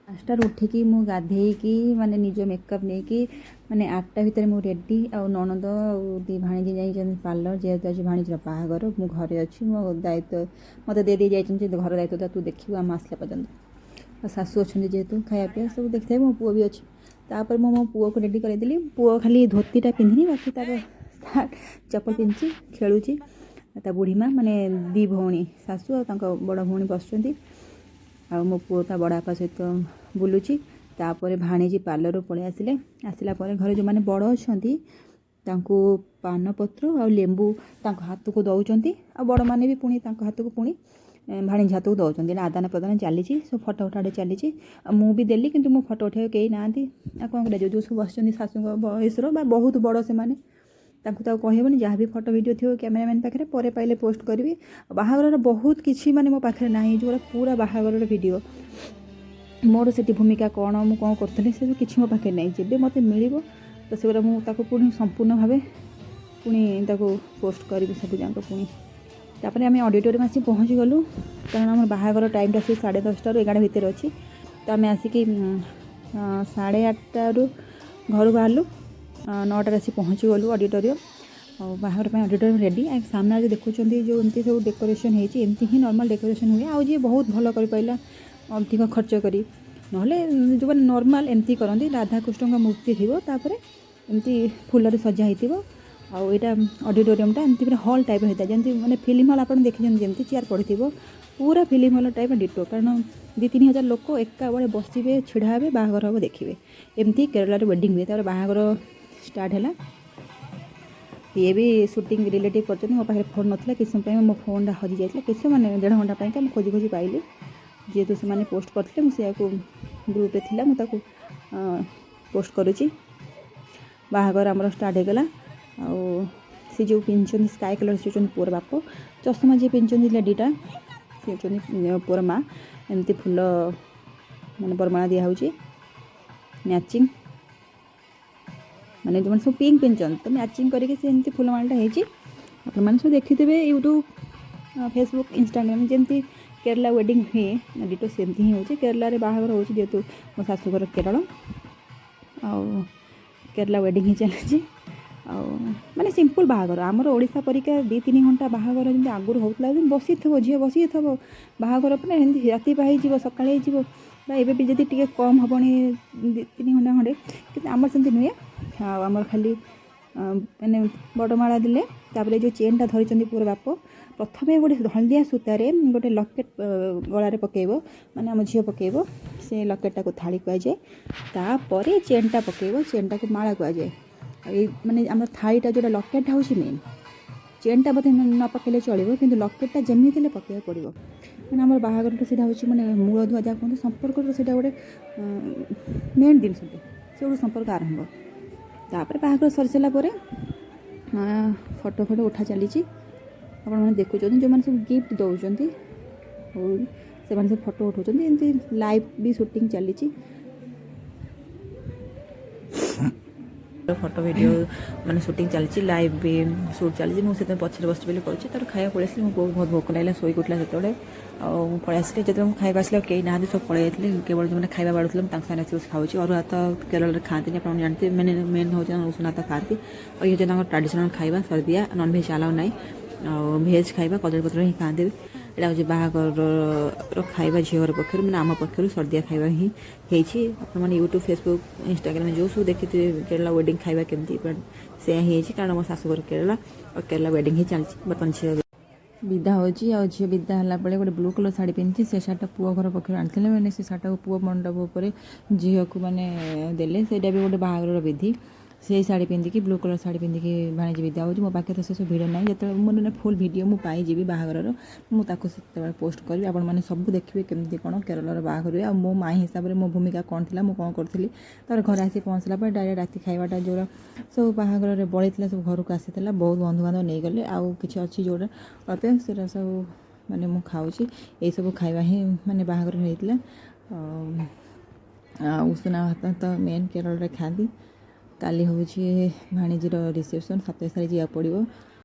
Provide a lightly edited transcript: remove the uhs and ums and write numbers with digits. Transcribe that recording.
5टार उठिकी मु गाधेकी माने निज मेकअप नहीं कि माने 8टा भितर मु रेडी आउ ननद दी भाणीजी जाइछन पार्लर जेहेतु आज भाणीजर बाहागर मु घरे अच्छी मो दायित्व मत दे दी जाइछन जे घर दायित्व तू देखिबू आम आसला पर्यंत शाशु अच्छा जेहेतु खाया पिया सब देखते मो पुओ भी अच्छी तापर मो पुओ को रेडी करदेली पुओ खाली धोतीटा पिंधिनी बाकी तार चप्पल पिंधि खेलुची ता बुढ़ी माँ माने दी भौणी शाशु और बड़ भौणी बसुँच आ मो पुओ ता बड़ बापा सहित बुलूची तापर भाणीजी पार्लर पलि आसिले आसला घर जो मैंने बड़ अच्छा पान पत्र आ लेंबू हाथ को दौरान आ बड़ मैंने भी पुणी हाथ को पुणी भाणीजी हाथ को दौरान आदान प्रदान चली सब फटो उठाड़े चली मुझे देली कि मो फटो उठा कहीं ना कौन कर जो सब बस शाशु बयसर बहुत बड़ से मैंने कहबनी जहाँ भी फटो वीडियो थी कैमेरामैन पाखे पर पाइले पोस्ट करी बाहागर बहुत किसी माने मो पाखे ना जो पूरा बाहागर वीडियो मोर से भूमिका कौन मुझे कौन करी से किसी मो पाखे ना जब मत मिल तो से मुझे पुणी संपूर्ण भाव पुणी पोस्ट करी सब जाक पुणी तापर आम ऑडिटोरियम आसी पहुँची गलु कारण आम बाहागर टाइमटा से 10:30 ରୁ 11 भितर अच्छी तो आम आसिक 8:30 घर बाहरलु 9टार आसी पहुँची गलु ऑडिटोरियम और बाहर ऑडिटोरियम रेडी सामने जो देखुं जो एमती सब डेकोरेशन होती ही नॉर्मल डेकोरेशन हुए आउ जी बहुत भल कर पाइला अधिक खर्च करी जो मैंने नॉर्मल एमती करती राधाकृष्ण का मूर्ति थी एमती फूल सजा हो यहाँ ऑडिटोरियमटा एमती पूरा हॉल टाइप होता है जमी मैंने फिल्म हॉल आप देखते जमी चेयर पड़ी पूरा फिल्म हॉल टाइप डिटो कारण 2-3 हज़ार लोक एका बड़े बसवे छिड़ा हे बाहागर हम देखिए एमती केरला वेडिंग हुए बाहागर स्टार्ट है ये भी शूटिंग रिलेटिव कर मो पाखे फोन नाला किसी समय मो फोन हजि जाता किसी मैंने 1.5 घंटा पाई खोजी खोजी पाइली जेहेतु से मैंने पोस्ट करते मुझे ग्रुप थी मुझे पोस्ट करुच्ची बाहागर आमर स्टार्ट होगला सी जो पिंधुं स्काई कलर से पुअर बाप चषमा जी पिंधुं लेडीटा सी पुअर माँ एमती फूल माने बरमाणा दिहे मैचिंग माने जो सब पिंक पिंधन तो मैचिंग करके एमती फूलमालाटा होने सब देखिथे यूट्यूब फेसबुक इंस्टाग्राम जमी केरला वेडिंग हुए डिटो सेमती ही हो केरला रे बाहागर हो जेहेतु मो शाशुघर केरल आ केरला वेडिंग ही चलती माने सिंपल बाहागर आमर ओडिशा परिका 2-3 घंटा बाहागर जमी आगुरी होता बसी थो झील बसी थो बाहागर पर राति पाई सकाଳେ एवं भी जब टे कम हेनी 2-3 घंटा खंडे कि आमर सेमती नुहे आमर खाली मैंने बड़माला देले तापर जो चेनटा धरी पुअर बाप प्रथम गोटे हलदिया सूतार गोटे लकेट गलार पकेब माने आम झील पकेब से लकेटा को थाली कहुए तापर चेनटा पकेब चेनटा को माला कहुए माने आम थालीटा जो लकेटा हूँ मेन चेनटा बोधे न पकेले चलो कि लकेटा जमी थे पकेबा पड़ो मैंने आम बाहागर से मैंने मूल धुआ जहाँ कहते संपर्क से गोटे मेन जिन से गोटे संपर्क आरंभ तापर बाहागर सरी सारापर फटो फटो उठा चली आपण मैंने देखुं जो मैंने सब गिफ्ट दौरान से सब फटो उठाऊँ एमती लाइव भी शूटिंग चली फोटो वीडियो मैंने शूटिंग चलती लाइव भी शूट चली मुझे पछे बस करुँच तर खाया पलि आसली बहुत भोक लगे शोक उठला से पलि आसली जो खाଇବା आसला कई ना सब पलि केवल जो मैंने खाଇବା बाड़ूल सामने खाऊँ और भात केरल खाती आप जानते मैंने मेन हूँ उषुना भात खाती और ये ट्रेडिशनल खाଇବା सर्दिया नॉनभेज अलाउ ना भेज खाଇବା कदली पत्र ही खाते यहाँ हूँ बाहागर खाଇବା झीवर पक्षर मैंने आम पक्षर सर्दिया खाଇବା ही मैंने यूट्यूब फेसबुक इंस्टाग्राम जो सब देखी केरला वेडिंग खाଇବା केमती से ही कारण मो शाशुघर केरला और केरला वेडिंग ही चलती बर्तमान झील विदा हो झील विदा है गोटे ब्लू कलर शाढ़ी पिंधि से शाढ़ा पुओ घर पक्ष आनी मैंने से शाढ़ा पुओ मंडप उपर झील को मैंने देले से भी गोटे बाहागर विधि से शाढ़ी पिंधिकी ब्लू कलर शाढ़ी पिंधिकी भाणीजी विदा हो मो पाखे तो से सब भिडियो ना जो मोर फुल भिडियो मुझे पाई बाहागर मुझे पोस्ट करी आपण मैंने सब देखिए केमती कौन केरल बाहागर हुए मो माई हिसाब से मो भूमिका कौन थी मुझे कौन करी तर घर आसी पहुँचला डायरेक्ट राति खाइबाटा जो सब बाहागर बड़ी सब घर को आसी बहुत बंधुबांधव नहीं गले आउ कि अच्छी जोड़ा अल्प से सब मैंने मुझे खाऊँ ये सब खाଇବା ही मैंने बाहागर होता उषुना भात तो मेन केरल खाती काली हूँ भाणीजीर रिसेप्शन 27 तारिख जा पड़ो।